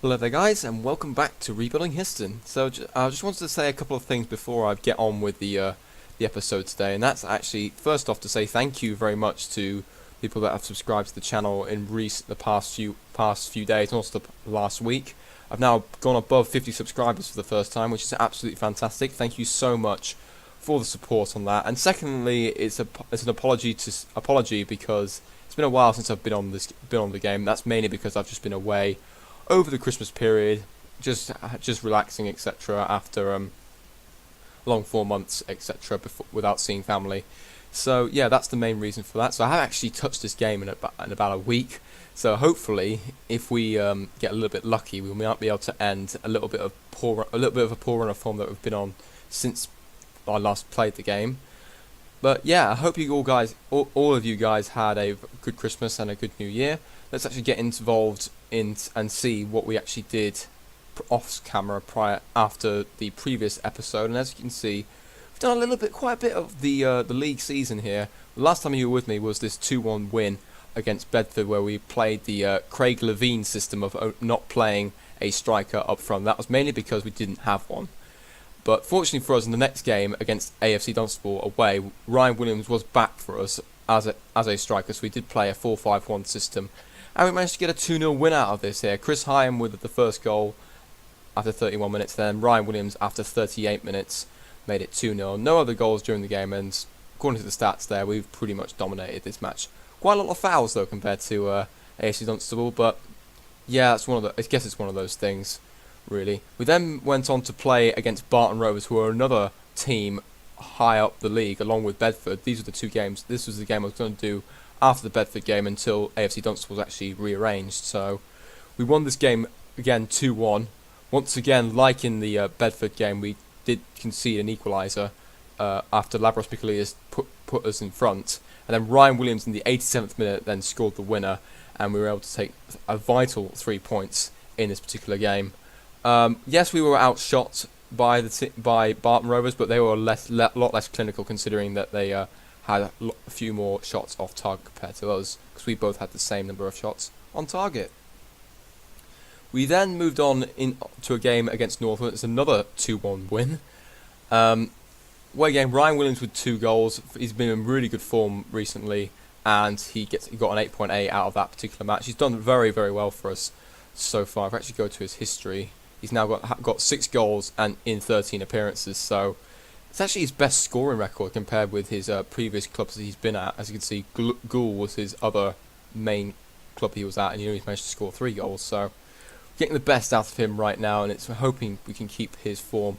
Hello there guys, and welcome back to Rebuilding Histon. So I just wanted to say a couple of things before I get on with the episode today, and that's actually first off to say thank you very much to people that have subscribed to the channel in the past few days, and also the last week. I've now gone above 50 subscribers for the first time, which is absolutely fantastic. Thank you so much for the support on that. And secondly, it's an apology because it's been a while since I've been on the game. That's mainly because I've just been away over the Christmas period, just relaxing, etc. After long 4 months, etc. Without seeing family. So yeah, that's the main reason for that. So I have actually touched this game in about a week. So hopefully, if we get a little bit lucky, we might be able to end a little bit of a poor run of form that we've been on since I last played the game. But yeah, I hope you all of you guys had a good Christmas and a good New Year. Let's actually get involved in and see what we actually did off camera after the previous episode. And as you can see, we've done quite a bit of the league season here. The last time you were with me was this 2-1 win against Bedford, where we played the Craig Levine system of not playing a striker up front. That was mainly because we didn't have one. But fortunately for us, in the next game against AFC Dunstable away, Ryan Williams was back for us as a striker, so we did play a 4-5-1 system. And we managed to get a 2-0 win out of this here. Chris Hyam with the first goal after 31 minutes, then Ryan Williams after 38 minutes made it 2-0. No other goals during the game, and according to the stats there, we've pretty much dominated this match. Quite a lot of fouls though compared to AFC Dunstable, but yeah, I guess it's one of those things, really. We then went on to play against Barton Rovers, who are another team high up the league, along with Bedford. These are the two games. This was the game I was going to do after the Bedford game until AFC Dunstable was actually rearranged. So we won this game again 2-1. Once again, like in the Bedford game, we did concede an equaliser after Labros Mikolias put us in front. And then Ryan Williams in the 87th minute then scored the winner, and we were able to take a vital 3 points in this particular game. Yes, we were outshot by Barton Rovers, but they were a lot less clinical, considering that they had a few more shots off target compared to us, because we both had the same number of shots on target. We then moved on to a game against Northwood. It's another 2-1 win. Away game, Ryan Williams with 2 goals. He's been in really good form recently, and he got an 8.8 out of that particular match. He's done very, very well for us so far. If I actually go to his history, he's now got 6 goals and in 13 appearances. So it's actually his best scoring record compared with his previous clubs that he's been at. As you can see, Gould was his other main club he was at, and he's managed to score 3 goals. So getting the best out of him right now, and it's hoping we can keep his form.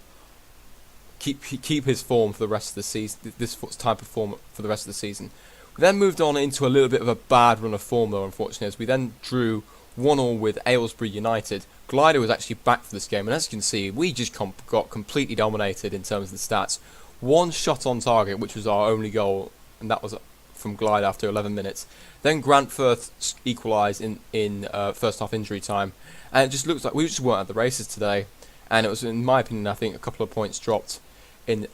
Keep his form for the rest of the season. This type of form for the rest of the season. We then moved on into a little bit of a bad run of form, though, unfortunately, as we then drew 1-1 with Aylesbury United. Glider was actually back for this game, and as you can see, we just got completely dominated in terms of the stats. 1 shot on target, which was our only goal, and that was from Glider after 11 minutes. Then Grant Firth equalised in first half injury time, and it just looks like we just weren't at the races today. And it was, in my opinion, I think a couple of points dropped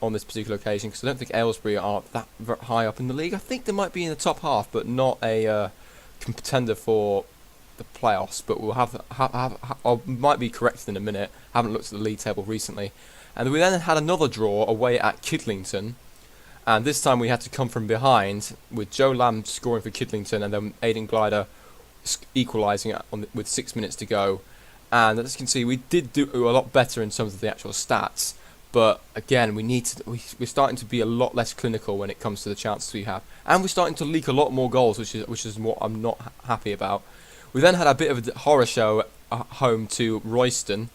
on this particular occasion, because I don't think Aylesbury are that high up in the league. I think they might be in the top half, but not a contender for the playoffs. But we'll I might be corrected in a minute. Haven't looked at the league table recently. And we then had another draw away at Kidlington, and this time we had to come from behind with Joe Lamb scoring for Kidlington, and then Aidan Glider equalising with 6 minutes to go. And as you can see, we did do a lot better in terms of the actual stats. But again, we're starting to be a lot less clinical when it comes to the chances we have, and we're starting to leak a lot more goals, which is what I'm not happy about. We then had a bit of a horror show at home to Royston,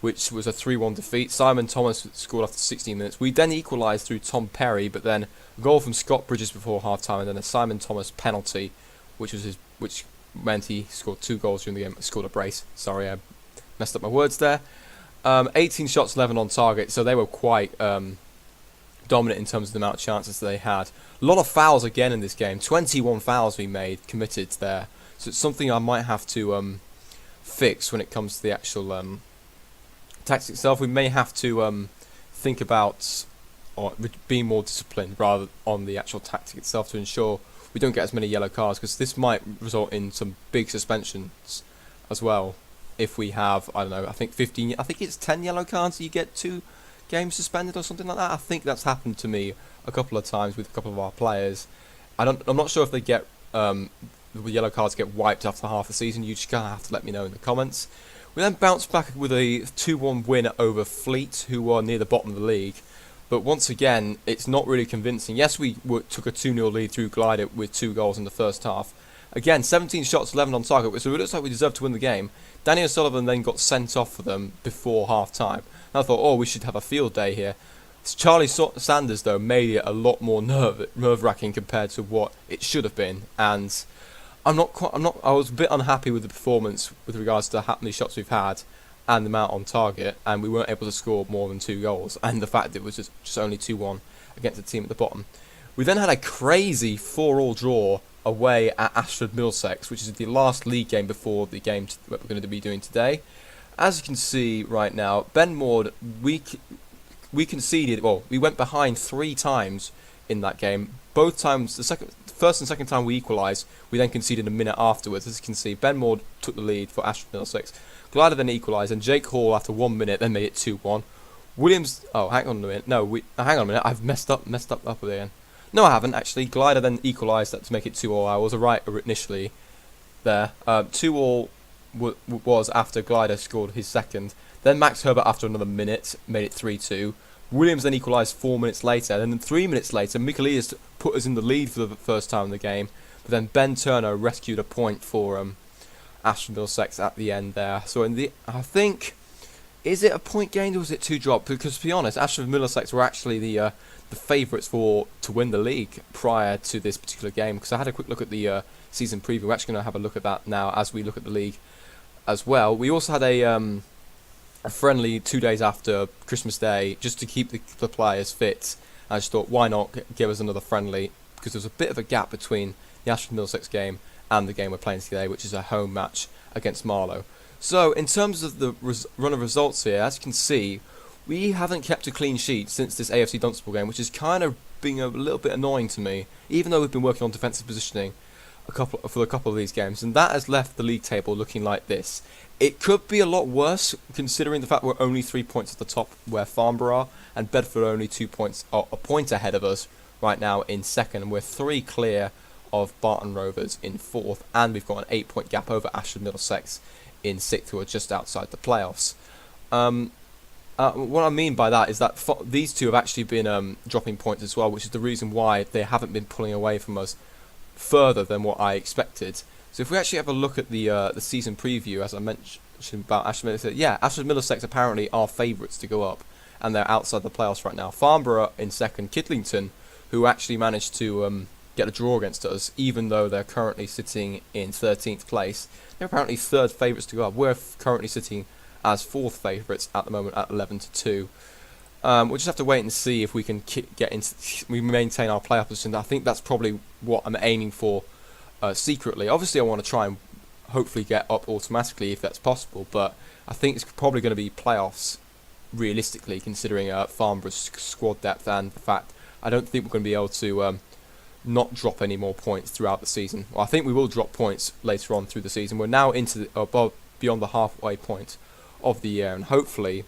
which was a 3-1 defeat. Simon Thomas scored after 16 minutes. We then equalised through Tom Perry, but then a goal from Scott Bridges before half time, and then a Simon Thomas penalty, which meant he scored 2 goals during the game. Scored a brace. Sorry, I messed up my words there. 18 shots, 11 on target, so they were quite dominant in terms of the amount of chances they had. A lot of fouls again in this game. 21 fouls we committed there. So it's something I might have to fix when it comes to the actual tactics itself. We may have to think about being more disciplined rather on the actual tactic itself to ensure we don't get as many yellow cards, because this might result in some big suspensions as well. if we have, I don't know, I think 15, I think it's 10 yellow cards, you get 2 games suspended or something like that. I think that's happened to me a couple of times with a couple of our players. I'm not sure if they get the yellow cards get wiped after half the season. You just gonna have to let me know in the comments. We then bounced back with a 2-1 win over Fleet, who are near the bottom of the league. But once again, it's not really convincing. Yes, we took a 2-0 lead through Glider with 2 goals in the first half. Again, 17 shots, 11 on target, so it looks like we deserved to win the game. Danny O'Sullivan then got sent off for them before half-time. And I thought, oh, we should have a field day here. Charlie Sanders, though, made it a lot more nerve-wracking compared to what it should have been. And I was a bit unhappy with the performance with regards to how many shots we've had and the amount on target, and we weren't able to score more than 2 goals, and the fact that it was just only 2-1 against the team at the bottom. We then had a crazy 4-4 draw away at Ashford Middlesex, which is the last league game before the game that we're going to be doing today. As you can see right now, Ben Maud, we conceded, well, we went behind 3 times in that game. Both times, the first and second time we equalised, we then conceded a minute afterwards. As you can see, Ben Maud took the lead for Ashford Middlesex. Glider then equalised, and Jake Hall, after 1 minute, then made it 2-1. Williams, oh, hang on a minute. No, hang on a minute. I've messed up again. No, I haven't, actually. Glider then equalised that to make it 2-2. I was right initially there. 2-2 was after Glider scored his second. Then Max Herbert, after another minute, made it 3-2. Williams then equalised 4 minutes later. And then 3 minutes later, Michaelias put us in the lead for the first time in the game. But then Ben Turner rescued a point for Ashton Middlesex at the end there. So I think, is it a point gained or is it 2 dropped? Because to be honest, Ashton Middlesex were actually the favourites to win the league prior to this particular game. Because I had a quick look at the season preview. We're actually going to have a look at that now as we look at the league as well. We also had a friendly 2 days after Christmas Day just to keep the players fit. I just thought, why not give us another friendly? Because there's a bit of a gap between the Ashton Middlesex game and the game we're playing today, which is a home match against Marlow. So, in terms of the run of results here, as you can see, we haven't kept a clean sheet since this AFC Dunstable game, which is kind of being a little bit annoying to me, even though we've been working on defensive positioning for a couple of these games, and that has left the league table looking like this. It could be a lot worse, considering the fact we're only 3 points at the top where Farnborough are, and Bedford are only 2 points, or a point ahead of us right now in second, and we're 3 clear of Barton Rovers in 4th, and we've got an 8-point gap over Ashford Middlesex in 6th, who are just outside the playoffs. What I mean by that is that these two have actually been dropping points as well, which is the reason why they haven't been pulling away from us further than what I expected. So if we actually have a look at the season preview, as I mentioned about Ashford Middlesex, yeah, Ashford Middlesex apparently are favourites to go up, and they're outside the playoffs right now. Farnborough in second, Kidlington, who actually managed to get a draw against us, even though they're currently sitting in 13th place. They're apparently third favourites to go up. We're currently sitting as 4th favourites at the moment at 11-2. We'll just have to wait and see if we can we maintain our playoff position. I think that's probably what I'm aiming for secretly. Obviously, I want to try and hopefully get up automatically if that's possible, but I think it's probably going to be playoffs realistically, considering Farnborough's squad depth and the fact I don't think we're going to be able to not drop any more points throughout the season. Well, I think we will drop points later on through the season. We're now into beyond the halfway point of the year, and hopefully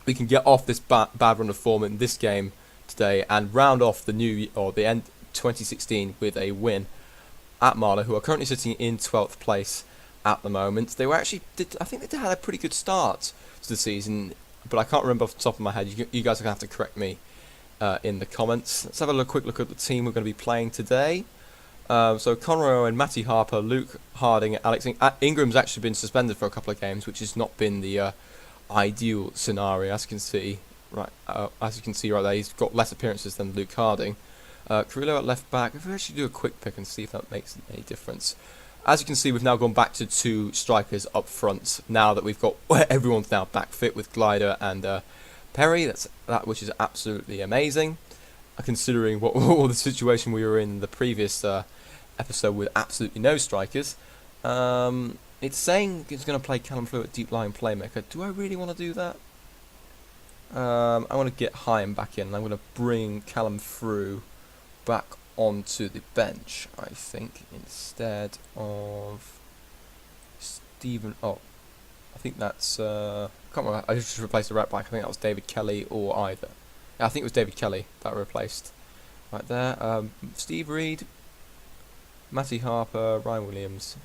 we can get off this bad run of form in this game today and round off the end 2016 with a win at Marlow, who are currently sitting in 12th place at the moment. They were actually I think they had a pretty good start to the season, but I can't remember off the top of my head. You guys are going to have to correct me in the comments. Let's have a quick look at the team we're going to be playing today. So Conroy Owen, Matty Harper, Luke Harding, Alex Ingram's actually been suspended for a couple of games, which has not been the ideal scenario. As you can see right there, he's got less appearances than Luke Harding. Carrillo at left back. If we actually do a quick pick and see if that makes any difference. As you can see, we've now gone back to 2 strikers up front. Now that we've got everyone's now back fit with Glider and Perry, which is absolutely amazing, considering what the situation we were in the previous episode with absolutely no strikers. It's saying it's going to play Callum Flew at deep line playmaker. Do I really want to do that? I want to get Hyam back in, and I'm going to bring Callum Frew back onto the bench, I think, instead of Stephen. Oh, think that's I can't remember. I just replaced the right back. I think that was David Kelly or either. Yeah, I think it was David Kelly that I replaced. Right there. Steve Reed, Matty Harper, Ryan Williams.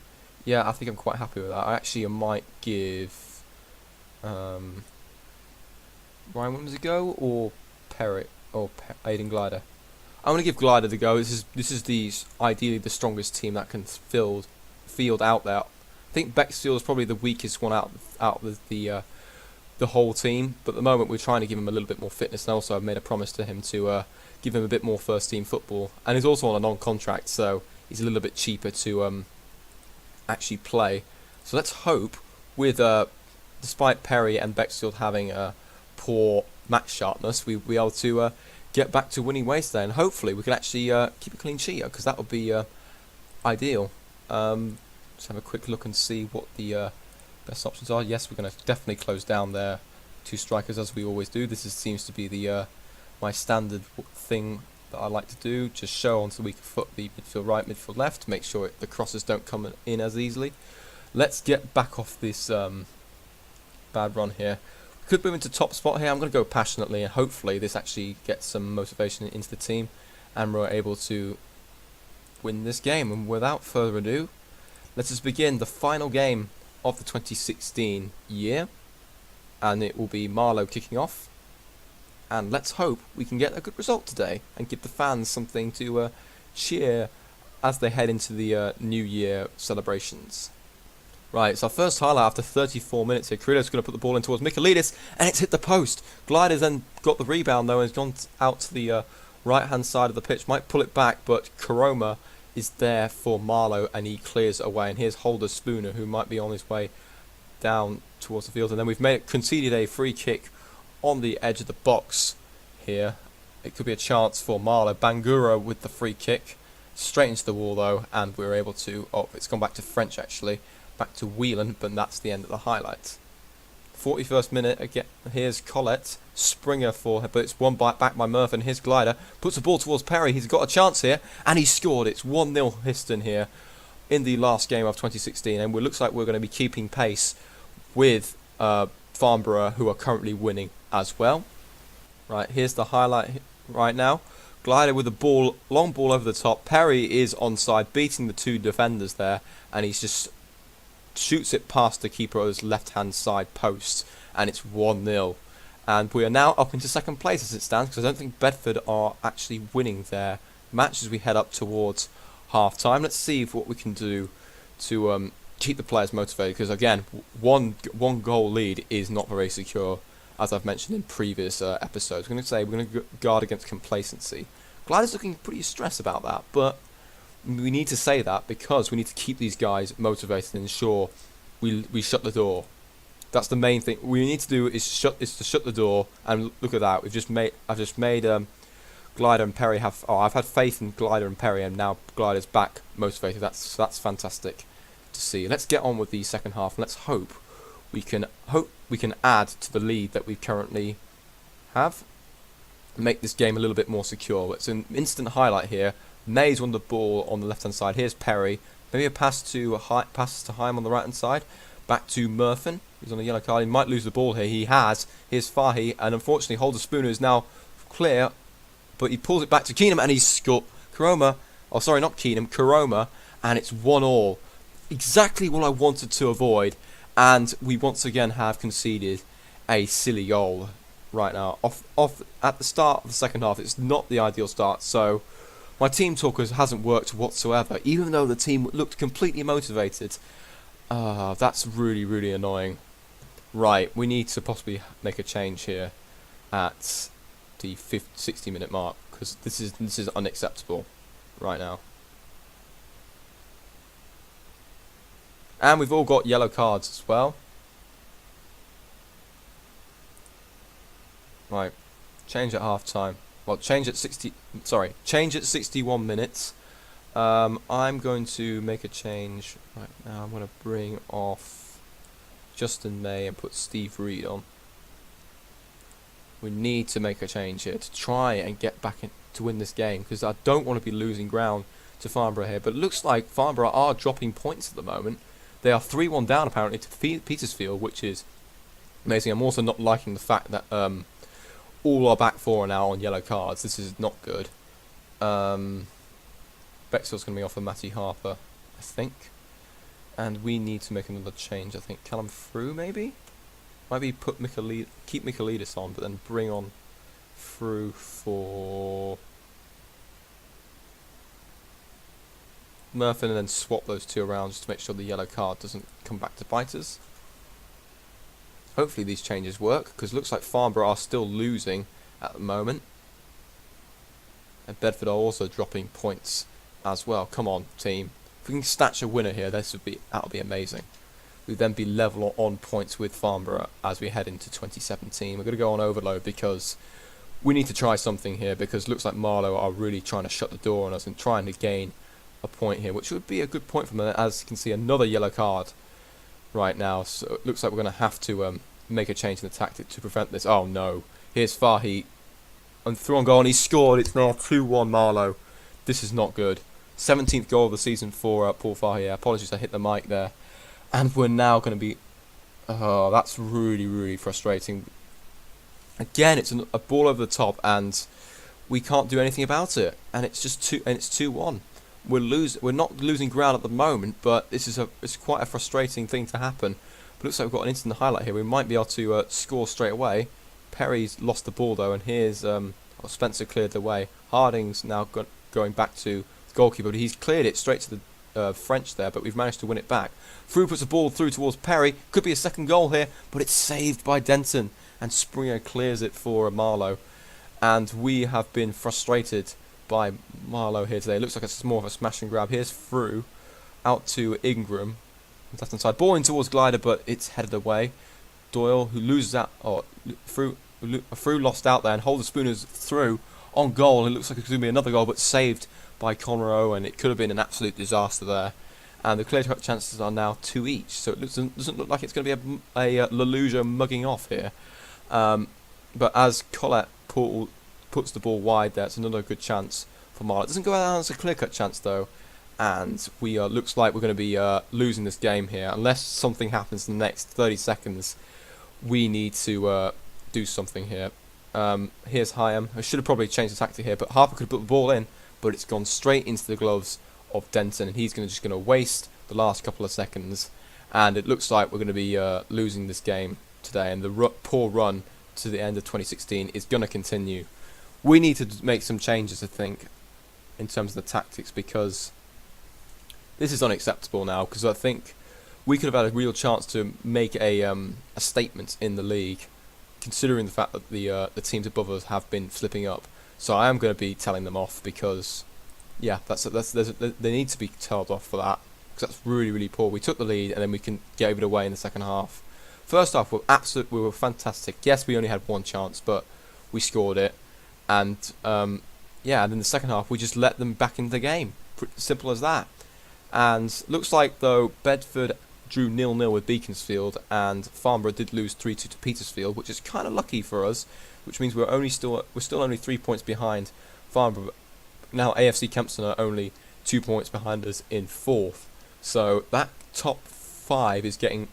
Yeah, I think I'm quite happy with that. I actually might give Ryan Williams a go or Perry or Aiden Glider. I'm gonna give Glider the go. This is ideally the strongest team that can field out there. I think Bexfield is probably the weakest one out of the whole team. But at the moment we're trying to give him a little bit more fitness, and also I've made a promise to him to give him a bit more first team football. And he's also on a non-contract, so he's a little bit cheaper to actually play. So let's hope, with despite Perry and Bexfield having a poor match sharpness, we'll be able to get back to winning ways there, and hopefully we can actually keep a clean sheet, because that would be ideal. Let's have a quick look and see what the best options are. Yes, we're going to definitely close down their two strikers, as we always do. This seems to be the my standard thing that I like to do. Just show onto the weaker foot the midfield right, midfield left, to make sure the crosses don't come in as easily. Let's get back off this bad run here. We could move into top spot here. I'm going to go passionately, and hopefully this actually gets some motivation into the team, and we're able to win this game. And without further ado, let us begin the final game of the 2016 year, and it will be Marlow kicking off. And let's hope we can get a good result today and give the fans something to cheer as they head into the New Year celebrations. Right, it's our first highlight after 34 minutes here. Carrillo's going to put the ball in towards Michaelidis, and it's hit the post. Glider's then got the rebound though and has gone out to the right-hand side of the pitch. Might pull it back, but Karoma is there for Marlow, and he clears away. And here's Holder Spooner, who might be on his way down towards the field. And then we've conceded a free kick on the edge of the box here. It could be a chance for Marlow. Bangura with the free kick, straight into the wall though, and we're able to, oh, it's gone back to French actually, back to Whelan, but that's the end of the highlight. 41st minute again. Here's Collette, Springer for her, but it's won back by Murphy, and here's Glider, puts the ball towards Perry. He's got a chance here, and he scored. It's 1-0 Histon here in the last game of 2016, and it looks like we're going to be keeping pace with Farnborough, who are currently winning as well. Right, here's the highlight right now. Glider with the ball, long ball over the top. Perry is onside, beating the two defenders there, and he's just shoots it past the keeper's left-hand side post, and it's 1-0. And we are now up into second place as it stands, because I don't think Bedford are actually winning their match as we head up towards half-time. Let's see what we can do to keep the players motivated, because again, one goal lead is not very secure, as I've mentioned in previous episodes. We're going to guard against complacency. Glider's looking pretty stressed about that, but we need to say that because we need to keep these guys motivated and ensure we shut the door. That's the main thing we need to do, is to shut the door. And look at that, I've just made Glider and Perry have. Oh, I've had faith in Glider and Perry, and now Glider's back motivated. That's fantastic to see. Let's get on with the second half, and let's hope we can add to the lead that we currently have, and make this game a little bit more secure. It's an instant highlight here. May's won the ball on the left hand side. Here's Perry. Maybe a pass to Haim on the right hand side. Back to Murphin. He's on a yellow card. He might lose the ball here. He has. Here's Fahy, and unfortunately Holder Spooner is now clear, but he pulls it back to Keenum, and he's scored. Karoma. Oh, sorry, not Keenum. Karoma, and it's 1-1. Exactly what I wanted to avoid, and we once again have conceded a silly goal right now. Off at the start of the second half. It's not the ideal start, so my team talk hasn't worked whatsoever, even though the team looked completely motivated. That's really, really annoying. Right, we need to possibly make a change here at the 60-minute mark, because this is unacceptable right now. And we've all got yellow cards as well. Right, change at half time. Well, change at 61 minutes. I'm going to make a change right now. I'm going to bring off Justin May and put Steve Reed on. We need to make a change here to try and get back in to win this game, because I don't want to be losing ground to Farnborough here. But it looks like Farnborough are dropping points at the moment. They are 3-1 down apparently to Petersfield, which is amazing. I'm also not liking the fact that all our back four are now on yellow cards. This is not good. Bexell's going to be off for Matty Harper, I think. And we need to make another change, I think. Callum Frew, maybe? Maybe keep Michaelidis on, but then bring on Frew for Murphy, and then swap those two around just to make sure the yellow card doesn't come back to bite us. Hopefully these changes work, because it looks like Farnborough are still losing at the moment. And Bedford are also dropping points as well. Come on, team. If we can snatch a winner here, that'll be amazing. We'd then be level on points with Farnborough as we head into 2017. We're going to go on overload because we need to try something here, because it looks like Marlow are really trying to shut the door on us and trying to gain a point here, which would be a good point for them. As you can see, another yellow card right now, so it looks like we're going to have to make a change in the tactic to prevent this. Oh no, here's Farhi, and through on goal, and he scored. It's now 2-1 Marlow. This is not good. 17th goal of the season for Paul Farhi. Apologies, I hit the mic there. And we're now going to be... Oh, that's really, really frustrating. Again, it's a ball over the top, and we can't do anything about it. And it's just 2-1. We're not losing ground at the moment, but this is it's quite a frustrating thing to happen. But it looks like we've got an instant highlight here. We might be able to score straight away. Perry's lost the ball though, and here's Spencer cleared the way. Harding's now going back to the goalkeeper, but he's cleared it straight to the French there, but we've managed to win it back. Frew puts the ball through towards Perry. Could be a second goal here, but it's saved by Denton, and Springer clears it for Marlow. And we have been frustrated by Marlow here today. It looks like it's more of a smash and grab. Here's Frew out to Ingram. Left hand side. Ball in towards Glider, but it's headed away. Doyle, who loses out. Oh, Frew lost out there, and Holder Spooner's through on goal. It looks like it's going to be another goal, but saved by Conor Owen. It could have been an absolute disaster there. And the clear-cut chances are now 2 each. So it doesn't look like it's going to be a Leluja mugging off here. But as Collette puts the ball wide there, it's another good chance for Marlow. It doesn't go out as a clear-cut chance though. And we looks like we're going to be losing this game here. Unless something happens in the next 30 seconds, we need to do something here. Here's Hyam. I should have probably changed the tactic here, but Harper could have put the ball in, but it's gone straight into the gloves of Denton, and he's just going to waste the last couple of seconds. And it looks like we're going to be losing this game today, and the poor run to the end of 2016 is going to continue. We need to make some changes, I think, in terms of the tactics, because this is unacceptable now, because I think we could have had a real chance to make a statement in the league, considering the fact that the teams above us have been slipping up. So I am going to be telling them off, because yeah, they need to be told off for that, because that's really, really poor. We took the lead and then we gave it away in the second half. First half we were fantastic. Yes, we only had one chance, but we scored it, and yeah, and in the second half we just let them back into the game. Simple as that. And looks like though Bedford drew 0-0 with Beaconsfield, and Farnborough did lose 3-2 to Petersfield, which is kind of lucky for us, which means we're still only 3 points behind Farnborough. Now AFC Kempston are only 2 points behind us in 4th, so that top 5 is getting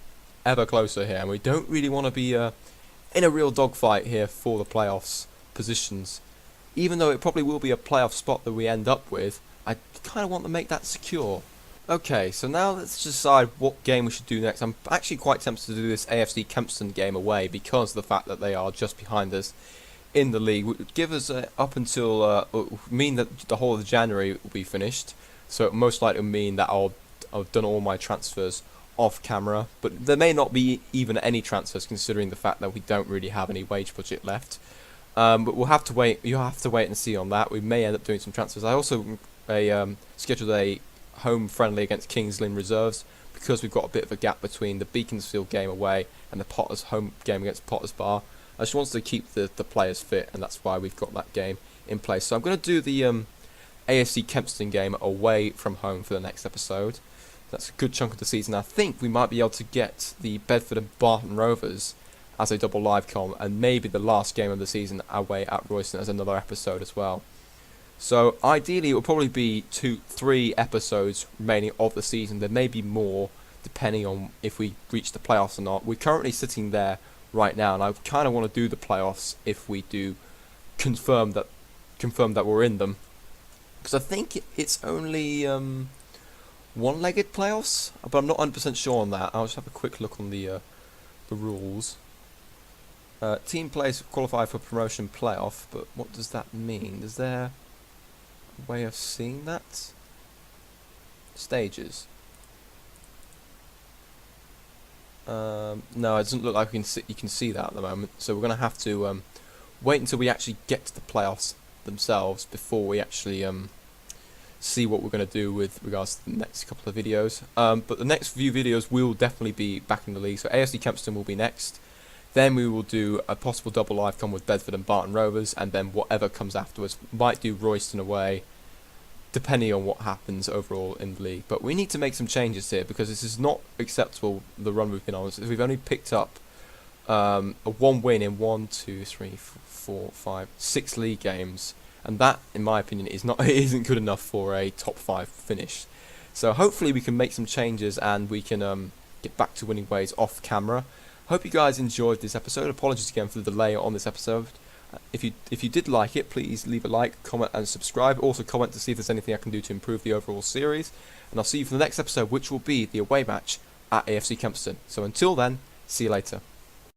ever closer here, and we don't really want to be in a real dogfight here for the playoffs positions. Even though it probably will be a playoff spot that we end up with, I kind of want to make that secure. Okay, so now let's decide what game we should do next. I'm actually quite tempted to do this AFC Kempston game away, because of the fact that they are just behind us in the league. It would give us up until mean that the whole of January will be finished. So it most likely will mean that I've done all my transfers off camera, but there may not be even any transfers, considering the fact that we don't really have any wage budget left. But we'll have to wait. You have to wait and see on that. We may end up doing some transfers. I also scheduled a home friendly against Kings Lynn Reserves, because we've got a bit of a gap between the Beaconsfield game away and the Potters home game against Potters Bar. I just wanted to keep the players fit, and that's why we've got that game in place. So I'm going to do the AFC Kempston game away from home for the next episode. That's a good chunk of the season. I think we might be able to get the Bedford and Barton Rovers as a double live com, and maybe the last game of the season away at Royston as another episode as well. So ideally it will probably be 2-3 episodes remaining of the season. There may be more, depending on if we reach the playoffs or not. We're currently sitting there right now, and I kind of want to do the playoffs if we do confirm that we're in them, because I think it's only one-legged playoffs, but I'm not 100% sure on that. I'll just have a quick look on the rules. Team players qualify for promotion playoff, but what does that mean? Is there a way of seeing that? Stages. No, it doesn't look like you can see that at the moment. So we're going to have to wait until we actually get to the playoffs themselves before we actually see what we're going to do with regards to the next couple of videos. But the next few videos will definitely be back in the league. So AFC Kempston will be next. Then we will do a possible double live con with Bedford and Barton Rovers, and then whatever comes afterwards. Might do Royston away, depending on what happens overall in the league. But we need to make some changes here, because this is not acceptable, the run we've been on. We've only picked up a 1 win in 6 league games, and that, in my opinion, isn't good enough for a top 5 finish. So hopefully we can make some changes and we can get back to winning ways off camera. Hope you guys enjoyed this episode. Apologies again for the delay on this episode. If you did like it, please leave a like, comment and subscribe. Also comment to see if there's anything I can do to improve the overall series. And I'll see you for the next episode, which will be the away match at AFC Kempston. So until then, see you later.